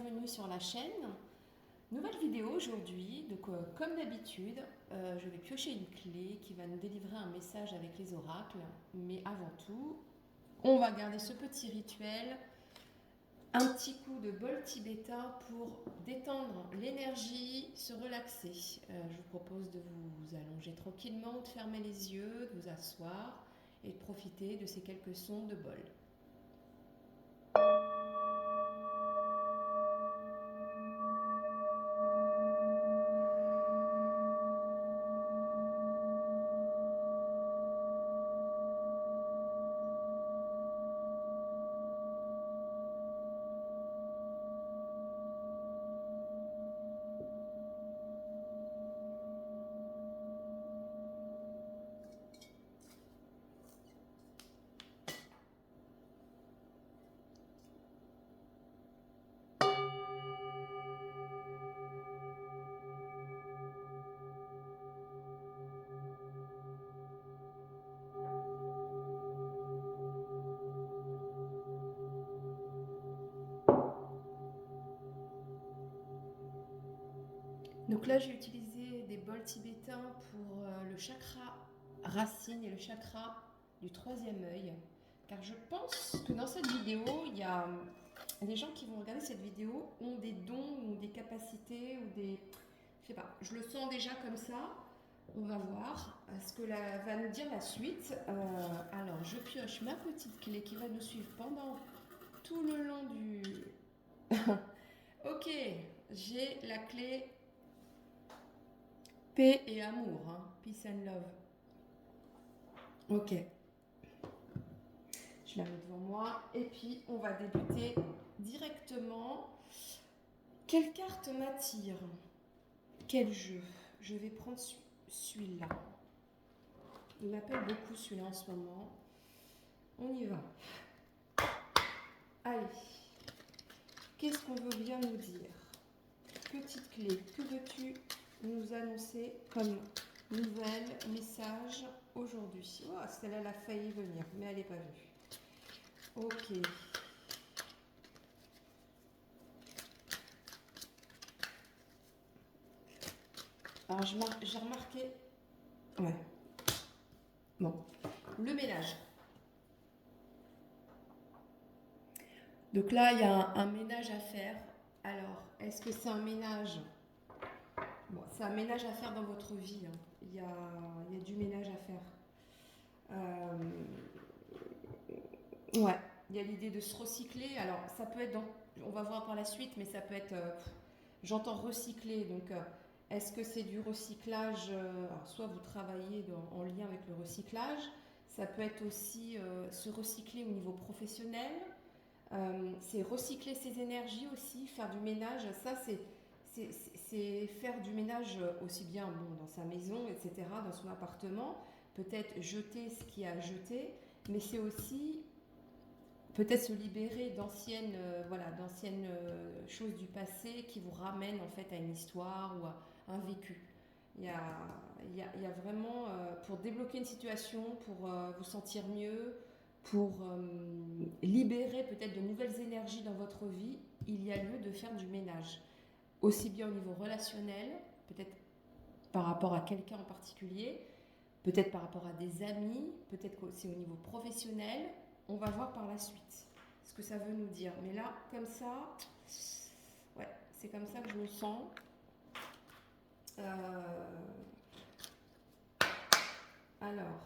bienvenue sur la chaîne. Nouvelle vidéo aujourd'hui, donc comme d'habitude, je vais piocher une clé qui va nous délivrer un message avec les oracles. Mais avant tout, on va garder ce petit rituel, un petit coup de bol tibétain pour détendre l'énergie, se relaxer. Je vous propose de vous allonger tranquillement, de fermer les yeux, de vous asseoir et de profiter de ces quelques sons de bol. Donc là, j'ai utilisé des bols tibétains pour le chakra racine et le chakra du troisième œil. Car je pense que dans cette vidéo, il y a les gens qui vont regarder cette vidéo ont des dons ou des capacités ou des... Je sais pas, je le sens déjà comme ça. On va voir ce que va nous dire la suite. Alors, je pioche ma petite clé qui va nous suivre pendant tout le long du... Ok, j'ai la clé paix et amour, hein. Peace and love. Ok, je la mets devant moi et puis on va débuter directement. Quelle carte m'attire? Quel jeu? Je vais prendre celui-là. Il m'appelle beaucoup celui-là en ce moment. On y va. Allez, qu'est-ce qu'on veut bien nous dire? Petite clé, que veux-tu nous annoncer comme nouvelle, message aujourd'hui? Oh, celle-là, elle a failli venir, mais elle n'est pas venue. Ok. Alors, j'ai remarqué... Ouais. Bon. Le ménage. Donc là, il y a un ménage à faire. Alors, est-ce que c'est un ménage? Bon, c'est un ménage à faire dans votre vie, hein. Il y a du ménage à faire. Ouais, il y a l'idée de se recycler. Alors, ça peut être on va voir par la suite, mais ça peut être... j'entends recycler, donc est-ce que c'est du recyclage? Alors, soit vous travaillez en lien avec le recyclage, ça peut être aussi se recycler au niveau professionnel. C'est recycler ses énergies aussi, faire du ménage. Ça, c'est faire du ménage aussi bien dans sa maison, etc., dans son appartement. Peut-être jeter ce qu'il y a à jeter, mais c'est aussi peut-être se libérer d'anciennes choses du passé qui vous ramènent en fait à une histoire ou à un vécu. Il y a vraiment, pour débloquer une situation, pour vous sentir mieux, pour libérer peut-être de nouvelles énergies dans votre vie, il y a lieu de faire du ménage. Aussi bien au niveau relationnel, peut-être par rapport à quelqu'un en particulier, peut-être par rapport à des amis, peut-être aussi au niveau professionnel. On va voir par la suite ce que ça veut nous dire. Mais là, comme ça, ouais, c'est comme ça que je me sens. Alors,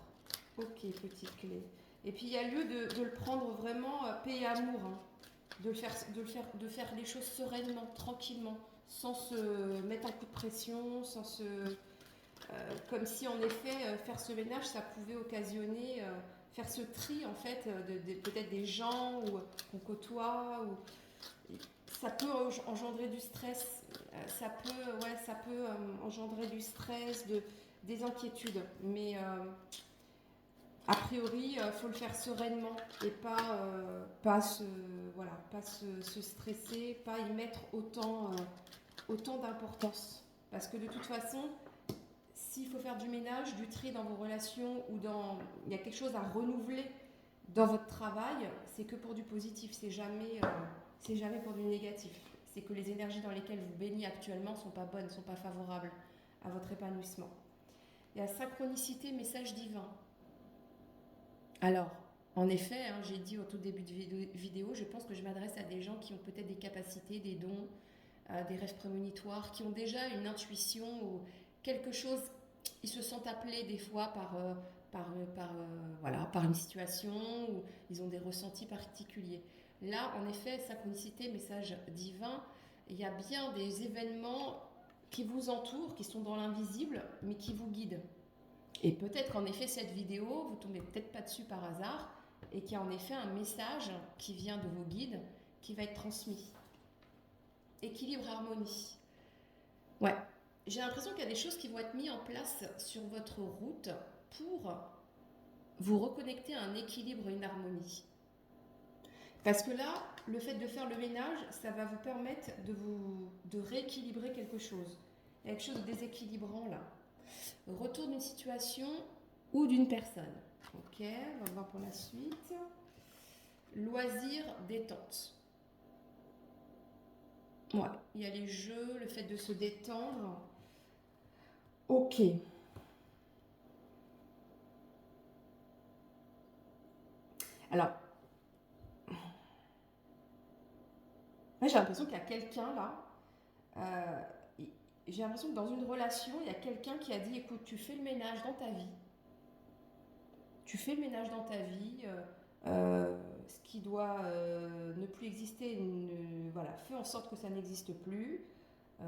ok, petite clé. Et puis il y a lieu de le prendre vraiment paix et amour, hein. De faire les choses sereinement, tranquillement, sans se mettre un coup de pression, sans se... comme si en effet, faire ce ménage, ça pouvait occasionner, faire ce tri en fait, peut-être des gens qu'on côtoie, ça peut engendrer du stress, ça peut engendrer du stress, des inquiétudes, mais a priori, il faut le faire sereinement et pas se stresser, pas y mettre autant d'importance. Parce que de toute façon, s'il faut faire du ménage, du tri dans vos relations ou il y a quelque chose à renouveler dans votre travail, c'est que pour du positif, c'est jamais pour du négatif. c'est que les énergies dans lesquelles vous baignez actuellement ne sont pas bonnes, ne sont pas favorables à votre épanouissement. Il y a synchronicité, message divin. Alors, en effet, hein, j'ai dit au tout début de vidéo, je pense que je m'adresse à des gens qui ont peut-être des capacités, des dons, des rêves prémonitoires, qui ont déjà une intuition ou quelque chose, ils se sentent appelés des fois voilà, par une situation ou ils ont des ressentis particuliers. Là, en effet, synchronicité, message divin, il y a bien des événements qui vous entourent, qui sont dans l'invisible, mais qui vous guident. Et peut-être qu'en effet, cette vidéo, vous tombez peut-être pas dessus par hasard, et qu'il y a en effet un message qui vient de vos guides qui va être transmis. Équilibre, harmonie. Ouais, j'ai l'impression qu'il y a des choses qui vont être mises en place sur votre route pour vous reconnecter à un équilibre et une harmonie. Parce que là, le fait de faire le ménage, ça va vous permettre de rééquilibrer quelque chose. Il y a quelque chose de déséquilibrant là. Retour d'une situation ou d'une personne. Ok, on va voir pour la suite. Loisirs, détente. Ouais, il y a les jeux, le fait de se détendre. Ok. Alors, moi j'ai l'impression qu'il y a quelqu'un là. J'ai l'impression que dans une relation, il y a quelqu'un qui a dit écoute, tu fais le ménage dans ta vie. Tu fais le ménage dans ta vie. Ce qui doit ne plus exister, voilà, fais en sorte que ça n'existe plus.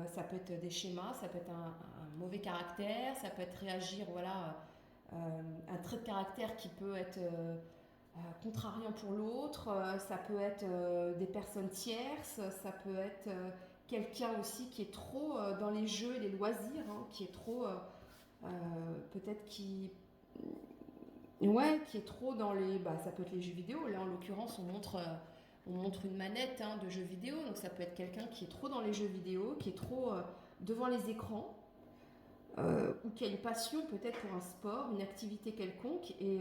Ça peut être des schémas, ça peut être un mauvais caractère, ça peut être réagir, voilà, un trait de caractère qui peut être contrariant pour l'autre, ça peut être des personnes tierces, ça peut être quelqu'un aussi qui est trop dans les jeux et les loisirs, hein, qui est trop, peut-être ouais, qui est trop dans les, bah, ça peut être les jeux vidéo, là en l'occurrence on montre une manette hein, de jeux vidéo, donc ça peut être quelqu'un qui est trop dans les jeux vidéo, qui est trop devant les écrans, ou qui a une passion peut-être pour un sport, une activité quelconque, et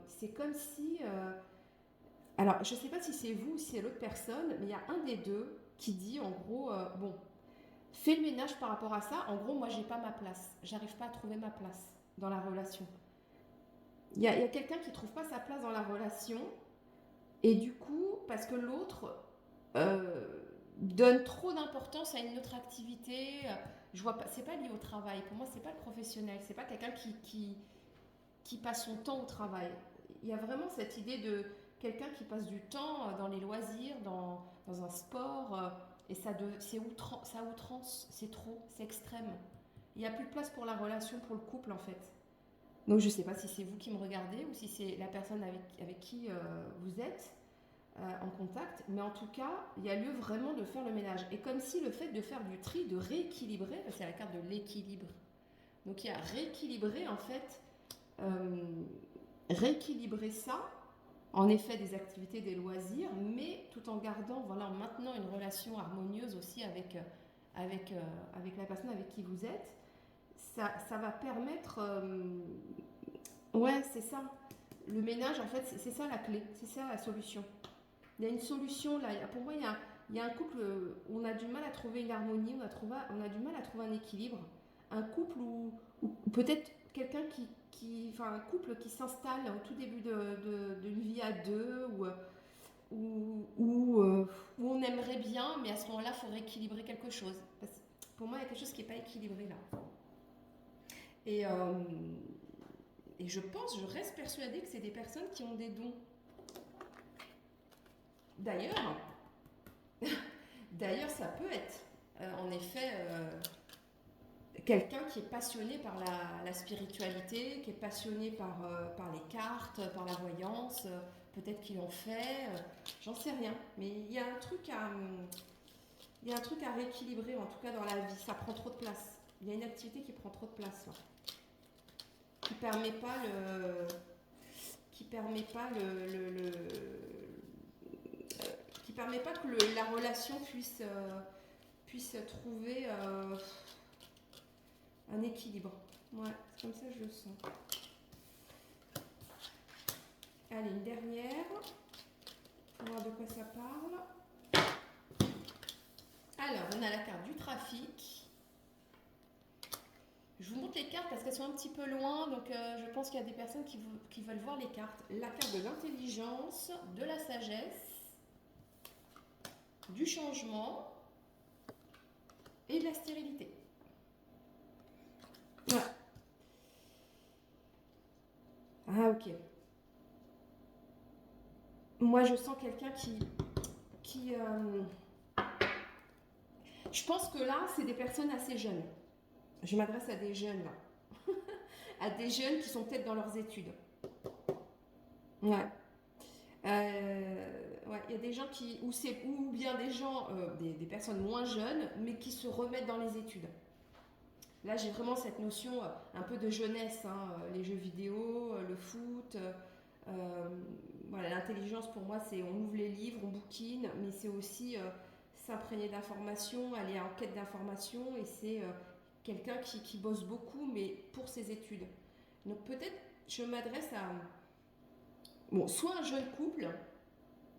c'est comme si... alors, je ne sais pas si c'est vous ou si c'est l'autre personne, mais il y a un des deux qui dit en gros, bon, fais le ménage par rapport à ça, en gros, moi j'ai pas ma place, j'arrive pas à trouver ma place dans la relation. Il y a quelqu'un qui trouve pas sa place dans la relation, et du coup, parce que l'autre donne trop d'importance à une autre activité. Je vois pas, c'est pas lié au travail. Pour moi, c'est pas le professionnel. C'est pas quelqu'un qui passe son temps au travail. Il y a vraiment cette idée de quelqu'un qui passe du temps dans les loisirs, dans un sport, et ça outrance, c'est trop, c'est extrême. Il n'y a plus de place pour la relation, pour le couple en fait. Donc je ne sais pas si c'est vous qui me regardez ou si c'est la personne avec qui vous êtes en contact, mais en tout cas, il y a lieu vraiment de faire le ménage. Et comme si le fait de faire du tri, de rééquilibrer, parce que c'est la carte de l'équilibre. Donc il y a rééquilibrer en fait, rééquilibrer ça, en effet des activités, des loisirs, mais tout en gardant, voilà, en maintenant une relation harmonieuse aussi avec la personne avec qui vous êtes. Ça va permettre, ouais, c'est ça. Le ménage, en fait, c'est ça la clé, c'est ça la solution. Il y a une solution là. Pour moi, il y a un couple où on a du mal à trouver une harmonie, on a du mal à trouver un équilibre. Un couple où peut-être quelqu'un enfin un couple qui s'installe au tout début d'une vie à deux, où on aimerait bien, mais à ce moment-là, il faut rééquilibrer quelque chose. Parce que pour moi, il y a quelque chose qui n'est pas équilibré là. Et, euh, et je reste persuadée que c'est des personnes qui ont des dons. D'ailleurs, D'ailleurs, ça peut être, en effet, quelqu'un qui est passionné par la spiritualité, qui est passionné par les cartes, par la voyance, peut-être qu'il en fait, j'en sais rien. Mais il y a un truc à rééquilibrer, en tout cas dans la vie. Ça prend trop de place. Il y a une activité qui prend trop de place, là, qui permet pas qui permet pas qui permet pas que la relation puisse trouver un équilibre. Ouais, c'est comme ça que je le sens. Allez, une dernière. Pour voir de quoi ça parle. Alors, on a la carte du trafic. Je vous montre les cartes parce qu'elles sont un petit peu loin, donc je pense qu'il y a des personnes qui veulent voir les cartes. La carte de l'intelligence, de la sagesse, du changement et de la stérilité. Voilà. Ah, ok. Moi, je sens quelqu'un qui je pense que là, c'est des personnes assez jeunes. Je m'adresse à des jeunes, là. À des jeunes qui sont peut-être dans leurs études. Ouais. Ouais, il y a des gens ou bien des gens, des personnes moins jeunes, mais qui se remettent dans les études. Là, j'ai vraiment cette notion un peu de jeunesse, hein, les jeux vidéo, le foot. Euh, voilà, l'intelligence pour moi, c'est on ouvre les livres, on bouquine, mais c'est aussi s'imprégner d'informations, aller en quête d'informations, et c'est quelqu'un qui bosse beaucoup, mais pour ses études. Donc peut-être je m'adresse à bon, soit un jeune couple,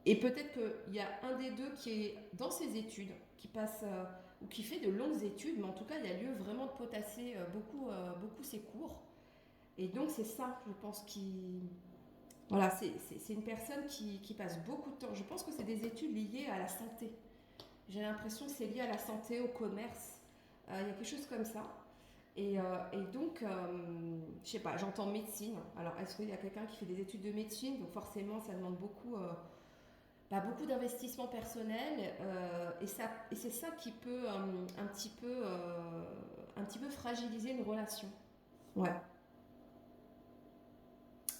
et peut-être qu'il y a un des deux qui est dans ses études, qui passe ou qui fait de longues études, mais en tout cas, il y a lieu vraiment de potasser beaucoup ses cours. Et donc, c'est ça, je pense, qui. Voilà, c'est une personne qui passe beaucoup de temps. Je pense que c'est des études liées à la santé. J'ai l'impression que c'est lié à la santé, au commerce. Il y a quelque chose comme ça. Et donc, je sais pas, j'entends médecine. Alors, est-ce qu'il y a quelqu'un qui fait des études de médecine? Donc, forcément, ça demande beaucoup d'investissement personnel et c'est ça qui peut un petit peu fragiliser une relation. Ouais.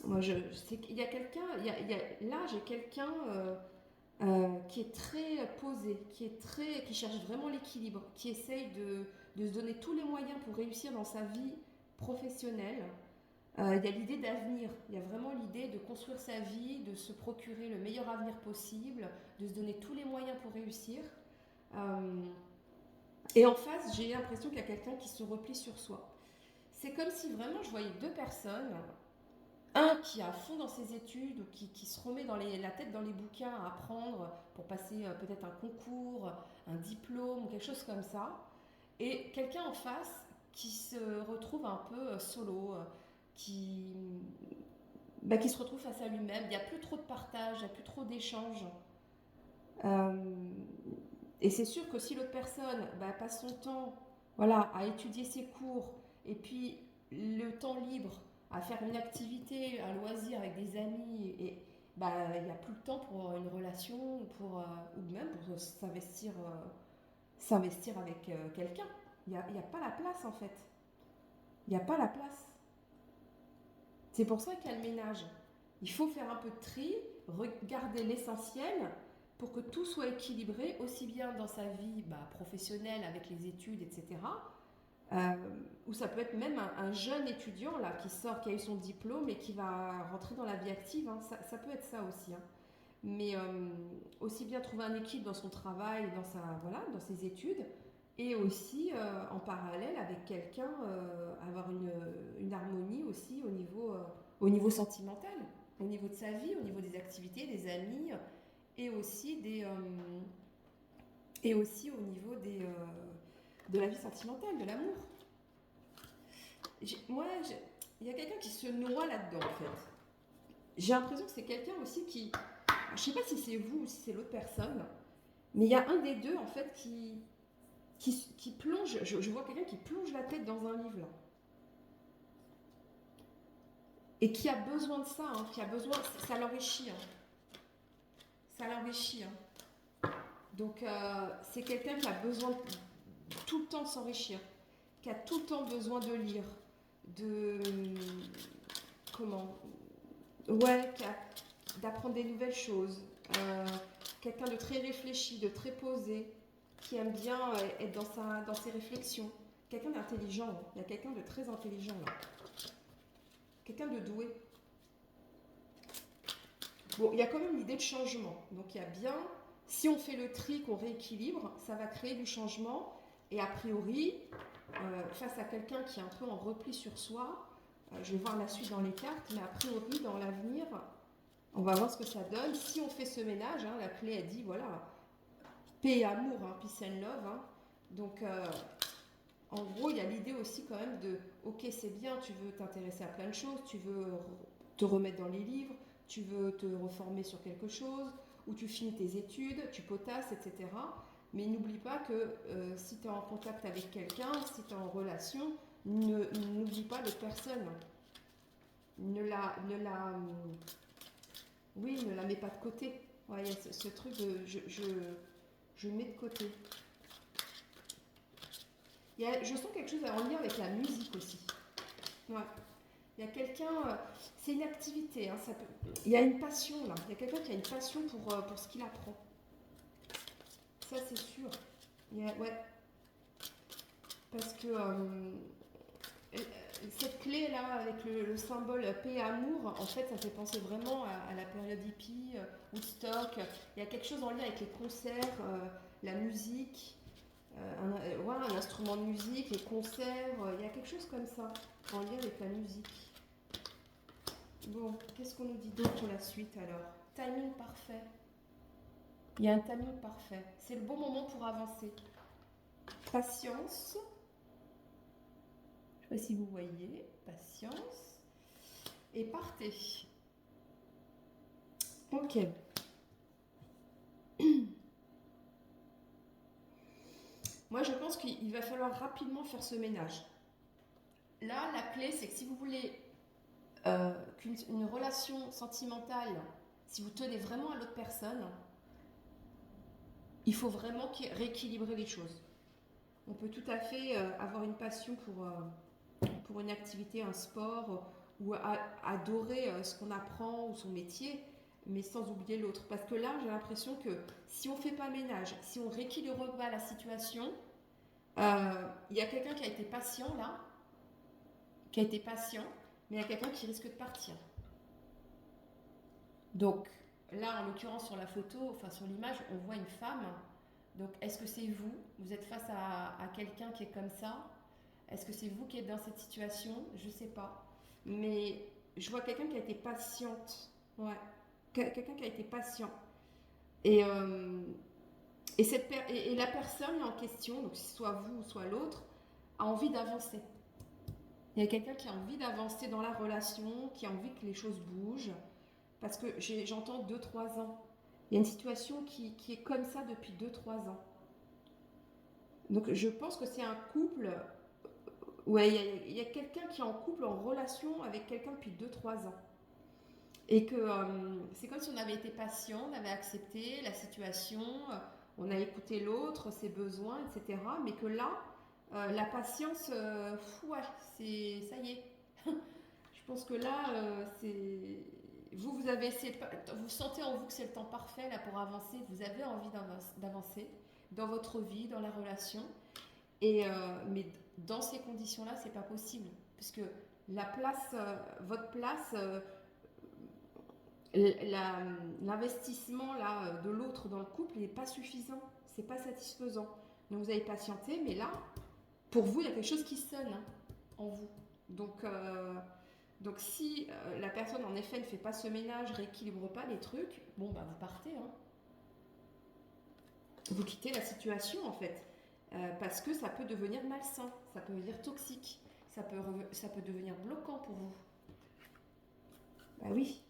Moi, je sais qu'il y a quelqu'un, là j'ai quelqu'un qui est très posé, qui cherche vraiment l'équilibre, qui essaye de se donner tous les moyens pour réussir dans sa vie professionnelle. Il y a l'idée d'avenir, il y a vraiment l'idée de construire sa vie, de se procurer le meilleur avenir possible, de se donner tous les moyens pour réussir. Euh, et en face, j'ai l'impression qu'il y a quelqu'un qui se replie sur soi. C'est comme si vraiment je voyais deux personnes, un qui est à fond dans ses études, ou qui se remet la tête dans les bouquins à apprendre pour passer peut-être un concours, un diplôme ou quelque chose comme ça, et quelqu'un en face qui se retrouve un peu solo, qui, qui se retrouve face à lui-même. Il n'y a plus trop de partage, il n'y a plus trop d'échanges. Euh, et c'est sûr que si l'autre personne passe son temps voilà, à étudier ses cours et puis le temps libre à faire une activité, un loisir avec des amis, et il n'y a plus le temps pour une relation ou même pour s'investir avec quelqu'un. Il n'y a pas la place en fait. Il n'y a pas la place. C'est pour ça qu'il y a le ménage. Il faut faire un peu de tri, regarder l'essentiel pour que tout soit équilibré, aussi bien dans sa vie professionnelle avec les études, etc. Euh, ou ça peut être même un jeune étudiant là, qui sort, qui a eu son diplôme et qui va rentrer dans la vie active. Hein. Ça peut être ça aussi. Hein. Mais aussi bien trouver un équilibre dans son travail, dans ses études, et aussi en parallèle avec quelqu'un, avoir une harmonie aussi au niveau sentimental, au niveau de sa vie, au niveau des activités, des amis, et aussi, et aussi au niveau de la vie sentimentale, de l'amour. Il y a quelqu'un qui se noie là-dedans en fait. J'ai l'impression que c'est quelqu'un aussi qui. Je ne sais pas si c'est vous ou si c'est l'autre personne, mais il y a un des deux en fait qui plonge. Je vois quelqu'un qui plonge la tête dans un livre là. Et qui a besoin de ça, hein, qui a besoin. Ça l'enrichit. Hein. Ça l'enrichit. Hein. Donc c'est quelqu'un qui a besoin tout le temps de s'enrichir, qui a tout le temps besoin de lire, de. Comment. Ouais, d'apprendre des nouvelles choses. Quelqu'un de très réfléchi, de très posé, qui aime bien être dans ses réflexions. Quelqu'un d'intelligent. Hein. Il y a quelqu'un de très intelligent là. Quelqu'un de doué. Bon, il y a quand même l'idée de changement. Donc il y a bien, si on fait le tri, qu'on rééquilibre, ça va créer du changement. Et a priori, face à quelqu'un qui est un peu en repli sur soi, je vais voir la suite dans les cartes, mais a priori, dans l'avenir, on va voir ce que ça donne. Si on fait ce ménage, hein, la clé a dit, voilà, paix et amour, hein, peace and love. Hein. Donc, en gros, il y a l'idée aussi quand même de, ok, c'est bien, tu veux t'intéresser à plein de choses, tu veux te remettre dans les livres, tu veux te reformer sur quelque chose, ou tu finis tes études, tu potasses, etc. Mais n'oublie pas que si tu es en contact avec quelqu'un, si tu es en relation, n'oublie pas l'autre personne. Oui, ne la mets pas de côté. Ouais, il y a ce truc de je mets de côté. Je sens quelque chose en lien avec la musique aussi. Ouais. Il y a quelqu'un, c'est une activité, hein, il y a une passion là. Il y a quelqu'un qui a une passion pour ce qu'il apprend. Ça, c'est sûr. Ouais. Parce que cette clé là, avec le symbole paix et amour, en fait, ça fait penser vraiment à la période hippie, Woodstock. Il y a quelque chose en lien avec les concerts, la musique. Un instrument de musique, les concerts, il y a quelque chose comme ça, en lien avec la musique. Bon, qu'est-ce qu'on nous dit d'autre pour la suite alors? Timing parfait. Il y a un timing parfait. C'est le bon moment pour avancer. Patience. Je ne sais pas si vous voyez. Patience. Et partez. Ok. Moi, je pense qu'il va falloir rapidement faire ce ménage. Là, la clé, c'est que si vous voulez qu'une relation sentimentale, si vous tenez vraiment à l'autre personne, il faut vraiment rééquilibrer les choses. On peut tout à fait avoir une passion pour une activité, un sport, ou adorer ce qu'on apprend ou son métier, mais sans oublier l'autre. Parce que là, j'ai l'impression que si on ne fait pas ménage, si on ne rééquilibre pas la situation, il y a quelqu'un qui a été patient là, mais il y a quelqu'un qui risque de partir. Donc là, en l'occurrence sur la photo, enfin sur l'image, on voit une femme. Donc est-ce que c'est vous? Vous êtes face à quelqu'un qui est comme ça? Est-ce que c'est vous qui êtes dans cette situation? Je ne sais pas. Mais je vois quelqu'un qui a été patiente. Ouais. Quelqu'un qui a été patient. Et, et la personne en question, donc soit vous ou soit l'autre, a envie d'avancer. Il y a quelqu'un qui a envie d'avancer dans la relation, qui a envie que les choses bougent. Parce que j'entends 2-3 ans. Il y a une situation qui est comme ça depuis 2-3 ans. Donc je pense que c'est un couple. Ouais, il y a quelqu'un qui est en couple, en relation avec quelqu'un depuis 2-3 ans. Et que c'est comme si on avait été patient, on avait accepté la situation, on a écouté l'autre, ses besoins, etc. Mais que là, la patience, ouais, ça y est. Je pense que là, vous avez essayé, vous sentez en vous que c'est le temps parfait là pour avancer. Vous avez envie d'avancer dans votre vie, dans la relation. Mais dans ces conditions-là, c'est pas possible, puisque votre place, l'investissement là de l'autre dans le couple n'est pas suffisant, c'est pas satisfaisant. Donc vous avez patienté, mais là, pour vous, il y a quelque chose qui sonne hein, en vous. Donc si la personne en effet ne fait pas ce ménage, rééquilibre pas les trucs, bon bah vous partez. Hein. Vous quittez la situation en fait. Parce que ça peut devenir malsain, ça peut devenir toxique, ça peut devenir bloquant pour vous. Bah oui.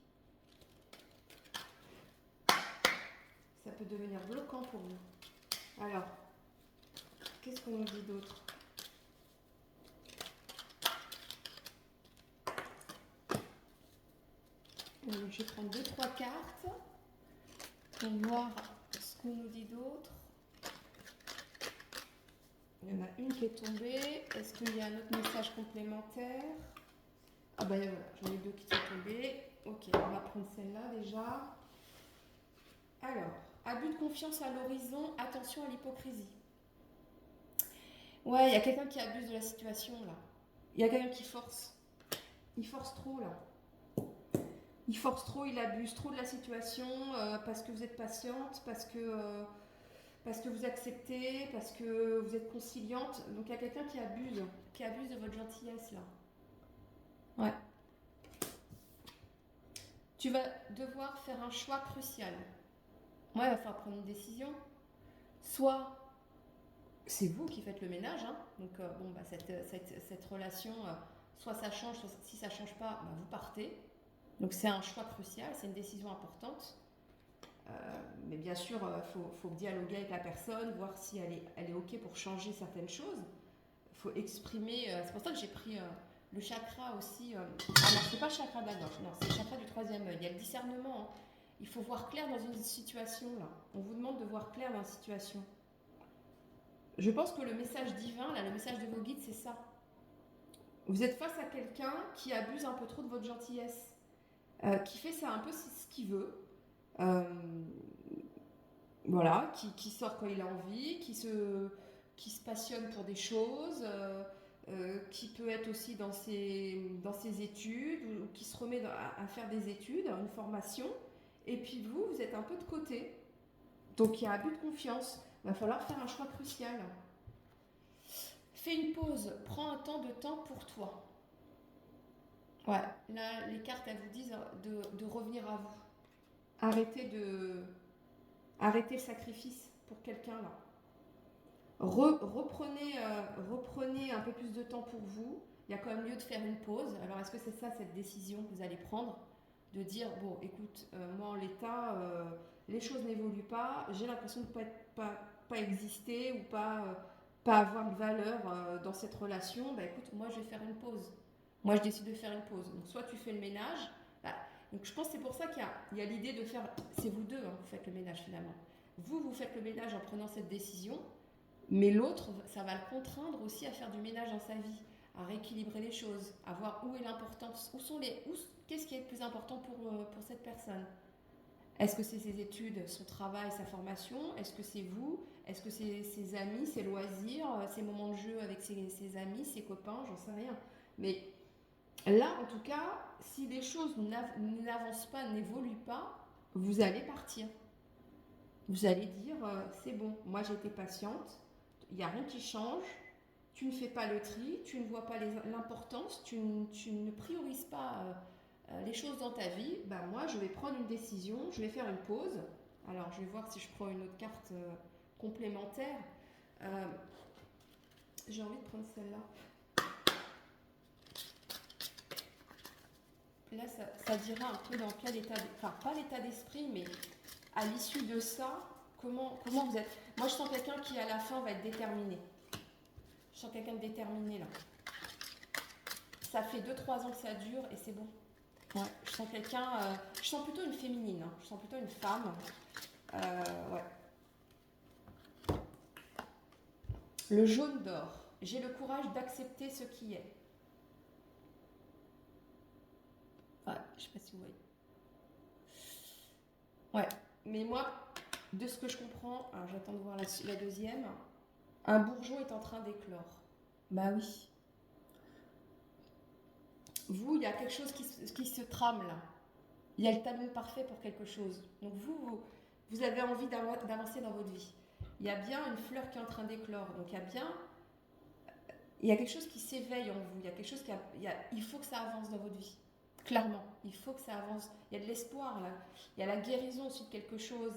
Ça peut devenir bloquant pour vous. Alors, qu'est-ce qu'on nous dit d'autre? Je vais prendre 2-3 cartes pour voir ce qu'on nous dit d'autre. Il y en a une qui est tombée. Est-ce qu'il y a un autre message complémentaire? Ah ben voilà, j'en ai 2 qui sont tombées. Ok, on va prendre celle-là déjà. Alors, abus de confiance à l'horizon, attention à l'hypocrisie. Ouais, il y a quelqu'un qui abuse de la situation là. Il y a quelqu'un qui force. Il force trop là. Il force trop, il abuse trop de la situation parce que vous êtes patiente, parce que vous acceptez, parce que vous êtes conciliante. Donc il y a quelqu'un qui abuse de votre gentillesse là. Ouais. Tu vas devoir faire un choix crucial. Ouais, il va falloir prendre une décision. Soit c'est vous qui faites le ménage, hein. Donc bon, bah, cette relation, soit ça change, soit si ça change pas, bah, vous partez. Donc c'est un choix crucial, c'est une décision importante. Mais bien sûr, faut dialoguer avec la personne, voir si elle est OK pour changer certaines choses. Il faut exprimer. C'est pour ça que j'ai pris le chakra aussi. Ah non, c'est pas le chakra de la gorge, non, c'est le chakra du troisième œil. Il y a le discernement, hein. Il faut voir clair dans une situation là. On vous demande de voir clair dans une situation. Je pense que le message divin, là, le message de vos guides, c'est ça. Vous êtes face à quelqu'un qui abuse un peu trop de votre gentillesse, qui fait ça un peu ce qu'il veut, euh, voilà, qui sort quand il a envie, qui se passionne pour des choses, qui peut être aussi dans ses études, ou qui se remet à faire des études, une formation, et puis vous, vous êtes un peu de côté. Donc il y a abus de confiance. Il va falloir faire un choix crucial. Fais une pause, prends un temps de temps pour toi. Ouais, là, les cartes, elles vous disent de revenir à vous. Arrêtez de... Arrêtez le sacrifice pour quelqu'un, là. Reprenez un peu plus de temps pour vous. Il y a quand même lieu de faire une pause. Alors, est-ce que c'est ça, cette décision que vous allez prendre? De dire, bon, écoute, moi, en l'état, les choses n'évoluent pas. J'ai l'impression de ne pas exister ou pas avoir de valeur dans cette relation. Bah, écoute, moi, je vais faire une pause. Moi, je décide de faire une pause. Donc, soit tu fais le ménage. Bah, donc, je pense que c'est pour ça qu'il y a l'idée de faire... C'est vous deux, hein, vous faites le ménage, finalement. Vous faites le ménage en prenant cette décision. Mais l'autre, ça va le contraindre aussi à faire du ménage dans sa vie, à rééquilibrer les choses, à voir où est l'importance, qu'est-ce qui est le plus important pour cette personne. Est-ce que c'est ses études, son travail, sa formation? Est-ce que c'est vous? Est-ce que c'est ses amis, ses loisirs, ses moments de jeu avec ses amis, ses copains? J'en sais rien. Mais là, en tout cas, si les choses n'avancent pas, n'évoluent pas, vous allez partir. Vous allez dire, c'est bon, moi j'ai été patiente, il n'y a rien qui change, tu ne fais pas le tri, tu ne vois pas l'importance, tu ne priorises pas les choses dans ta vie, ben moi je vais prendre une décision, je vais faire une pause. Alors je vais voir si je prends une autre carte complémentaire. Euh, j'ai envie de prendre celle-là. Là, ça dira un peu dans quel état, enfin pas l'état d'esprit, mais à l'issue de ça, comment vous êtes. Moi je sens quelqu'un qui à la fin va être déterminé. Je sens quelqu'un de déterminé là. Ça fait 2-3 ans que ça dure et c'est bon. Ouais, je sens quelqu'un. Je sens plutôt une féminine. Hein. Je sens plutôt une femme. Ouais. Le jaune d'or. J'ai le courage d'accepter ce qui est. Ouais, je sais pas si vous voyez. Ouais. Mais moi, de ce que je comprends, alors j'attends de voir la deuxième. Un bourgeon est en train d'éclore. Bah oui. Vous, il y a quelque chose qui se trame là. Il y a le timing parfait pour quelque chose. Donc vous avez envie d'avancer dans votre vie. Il y a bien une fleur qui est en train d'éclore. Donc il y a quelque chose qui s'éveille en vous. Il y a quelque chose il faut que ça avance dans votre vie. Clairement, il faut que ça avance. Il y a de l'espoir là. Il y a la guérison aussi de quelque chose.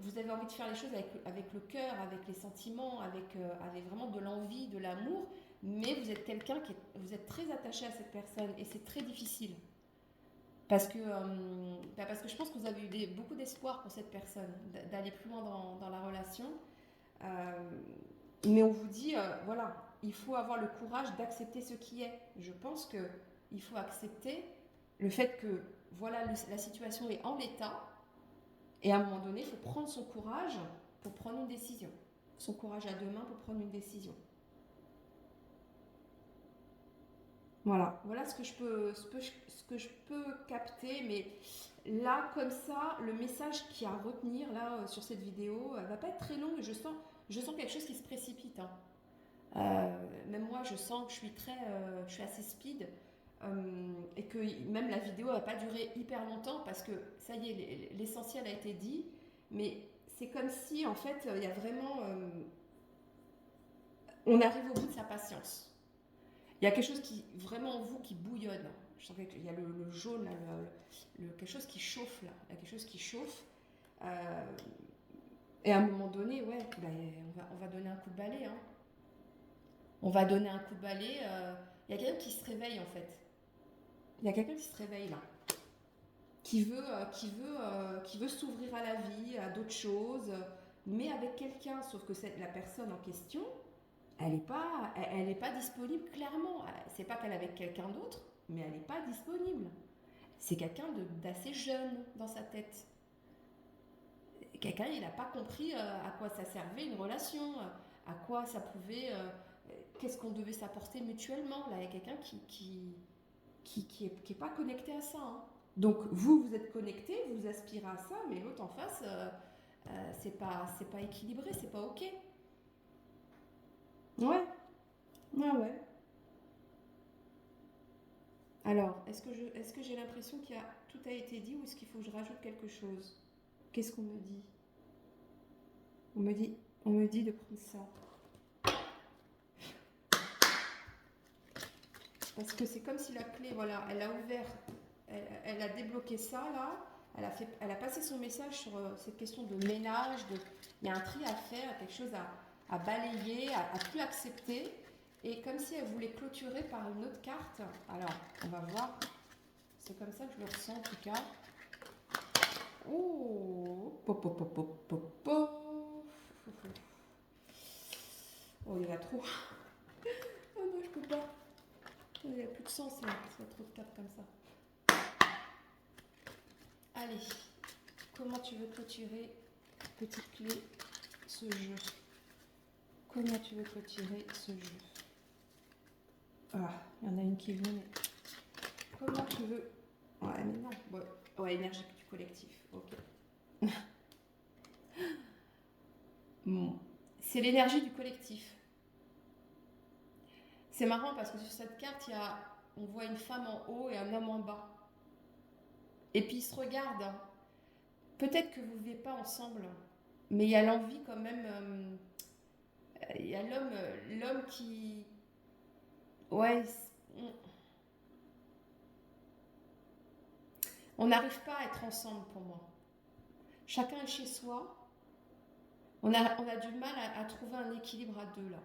Vous avez envie de faire les choses avec le cœur, avec les sentiments, avec vraiment de l'envie, de l'amour. Mais vous êtes vous êtes très attaché à cette personne et c'est très difficile. Parce que je pense que vous avez eu beaucoup d'espoir pour cette personne, d'aller plus loin dans la relation. Euh, mais on vous dit, voilà, il faut avoir le courage d'accepter ce qui est. Je pense qu'il faut accepter le fait que voilà, la situation est en l'état, et à un moment donné, il faut prendre son courage pour prendre une décision. Son courage à deux mains pour prendre une décision. Voilà ce que je peux capter, mais là, comme ça, le message qu'il y a à retenir là sur cette vidéo, elle va pas être très longue. Je sens quelque chose qui se précipite. Hein. Même moi, je sens que je suis assez speed et que même la vidéo va pas durer hyper longtemps parce que ça y est, l'essentiel a été dit, mais c'est comme si en fait, il y a vraiment, on arrive au bout de sa patience. Il y a quelque chose qui vraiment en vous qui bouillonne. Je sens qu'il y a le jaune, là, quelque chose qui chauffe là. Il y a quelque chose qui chauffe. Euh, Et à un moment donné, ouais, bah, on va donner un coup de balai, hein. On va donner un coup de balai. Il y a quelqu'un qui se réveille en fait. Il y a quelqu'un qui se réveille là. Qui veut s'ouvrir à la vie, à d'autres choses, mais avec quelqu'un. Sauf que la personne en question, elle est pas disponible clairement. C'est pas qu'elle est avec quelqu'un d'autre, mais elle n'est pas disponible. C'est quelqu'un d'assez jeune dans sa tête. Quelqu'un, il n'a pas compris à quoi ça servait une relation, à quoi ça pouvait, qu'est-ce qu'on devait s'apporter mutuellement. Là, il y a quelqu'un qui est pas connecté à ça, hein. Donc vous êtes connecté, vous aspirez à ça, mais l'autre en face, c'est pas équilibré, c'est pas ok. Ouais, ouais, ouais. Alors, est-ce que j'ai l'impression tout a été dit ou est-ce qu'il faut que je rajoute quelque chose? Qu'est-ce qu'on me dit? On me dit, on me dit de prendre ça. Parce que c'est comme si la clé, voilà, elle a ouvert, elle a débloqué ça là, elle a passé son message sur cette question de ménage, il y a un tri à faire, quelque chose à balayer, à plus accepter, et comme si elle voulait clôturer par une autre carte. Alors, on va voir, c'est comme ça que je le ressens en tout cas. Oh, pop, pop, pop, pop, pop, pop. Oh, il y en a trop. Oh non, je peux pas. Il n'y a plus de sens là, ça va trop de cartes comme ça. Allez, comment tu veux clôturer, petite clé, ce jeu? Comment tu veux clôturer ce jeu? Ah, il y en a une qui vient, mais comment tu veux? Ouais, mais non. Ouais, énergie du collectif, ok. Bon. C'est l'énergie du collectif. C'est marrant parce que sur cette carte, on voit une femme en haut et un homme en bas. Et puis ils se regardent, hein. Peut-être que vous ne vivez pas ensemble, mais il y a l'envie quand même. Il y a l'homme qui. Ouais, on n'arrive pas à être ensemble pour moi. Chacun est chez soi. On a du mal à trouver un équilibre à deux là.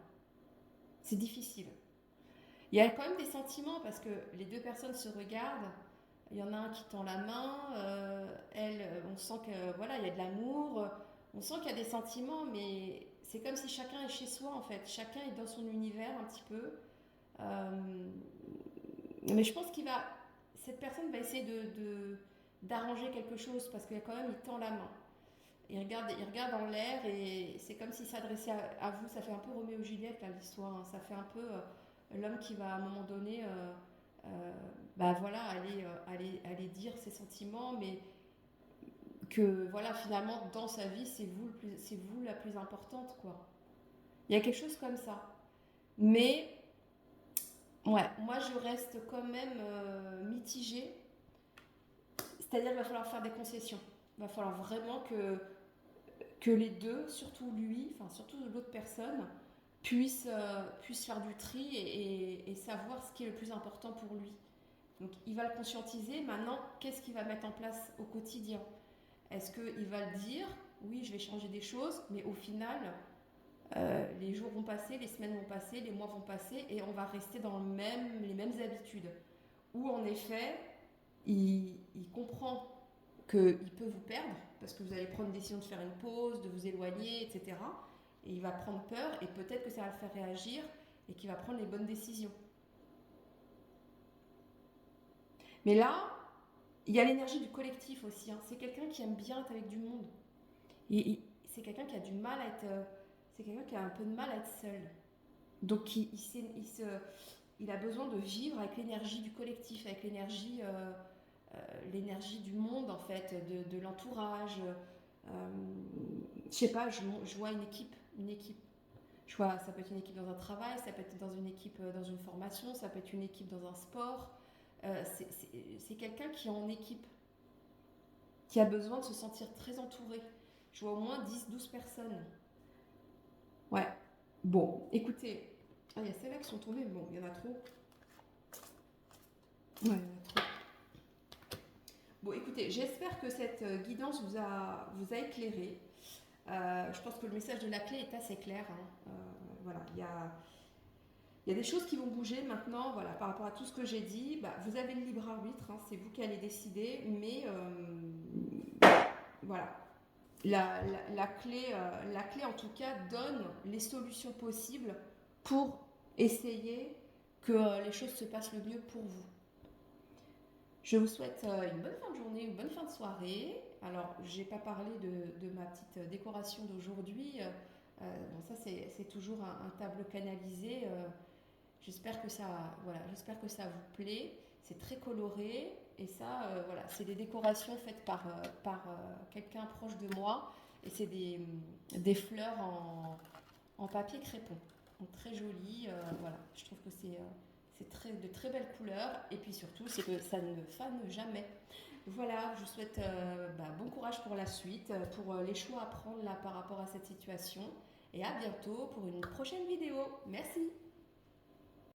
C'est difficile. Il y a quand même des sentiments parce que les deux personnes se regardent. Il y en a un qui tend la main, elle, on sent que voilà, il y a de l'amour, on sent qu'il y a des sentiments, mais c'est comme si chacun est chez soi en fait. Chacun est dans son univers un petit peu. Euh, mais je pense cette personne va essayer d'arranger quelque chose parce qu'il y a quand même, il tend la main. Il regarde en l'air et c'est comme s'il s'adressait à vous. Ça fait un peu Roméo et Juliette là l'histoire, hein. Ça fait un peu l'homme qui va à un moment donné, bah voilà, aller dire ses sentiments, mais que voilà finalement dans sa vie c'est vous la plus importante quoi. Il y a quelque chose comme ça. Mais ouais, moi je reste quand même mitigée. C'est-à-dire qu'il va falloir faire des concessions. Il va falloir vraiment que les deux, surtout lui, enfin surtout l'autre personne, puissent faire du tri et savoir ce qui est le plus important pour lui. Donc il va le conscientiser. Maintenant, qu'est-ce qu'il va mettre en place au quotidien? Est-ce qu'il va le dire? Oui, je vais changer des choses, mais au final, les jours vont passer, les semaines vont passer, les mois vont passer et on va rester dans les mêmes habitudes. Où en effet, il comprend qu'il peut vous perdre parce que vous allez prendre une décision de faire une pause, de vous éloigner, etc. Et il va prendre peur et peut-être que ça va le faire réagir et qu'il va prendre les bonnes décisions. Mais là, il y a l'énergie du collectif aussi, hein. C'est quelqu'un qui aime bien être avec du monde. C'est quelqu'un qui a du mal à être. C'est quelqu'un qui a un peu de mal à être seul. Donc il a besoin de vivre avec l'énergie du collectif, avec l'énergie du monde en fait, de l'entourage. Je sais pas, je vois une équipe, une équipe. Je vois, ça peut être une équipe dans un travail, ça peut être dans une équipe dans une formation, ça peut être une équipe dans un sport. C'est quelqu'un qui est en équipe, qui a besoin de se sentir très entouré. Je vois au moins 10, 12 personnes. Ouais. Bon, écoutez, il y a celles-là qui sont tombées, mais bon, il y en a trop. Ouais, il y en a trop. Bon, écoutez, j'espère que cette guidance vous a éclairé. Je pense que le message de la clé est assez clair, hein. Voilà, il y a des choses qui vont bouger maintenant, voilà, par rapport à tout ce que j'ai dit. Bah, vous avez le libre arbitre, hein, c'est vous qui allez décider, mais voilà. La clé, en tout cas, donne les solutions possibles pour essayer que les choses se passent le mieux pour vous. Je vous souhaite une bonne fin de journée, une bonne fin de soirée. Alors, j'ai pas parlé de ma petite décoration d'aujourd'hui. Bon, ça, c'est toujours un tableau canalisé. J'espère que ça, voilà, j'espère que ça vous plaît. C'est très coloré et ça, voilà, c'est des décorations faites par quelqu'un proche de moi et c'est des fleurs en papier crépon. Donc, très jolies, voilà. Je trouve que c'est de très belles couleurs et puis surtout, c'est que ça ne fane jamais. Voilà, je vous souhaite bon courage pour la suite, pour les choix à prendre là par rapport à cette situation et à bientôt pour une prochaine vidéo. Merci.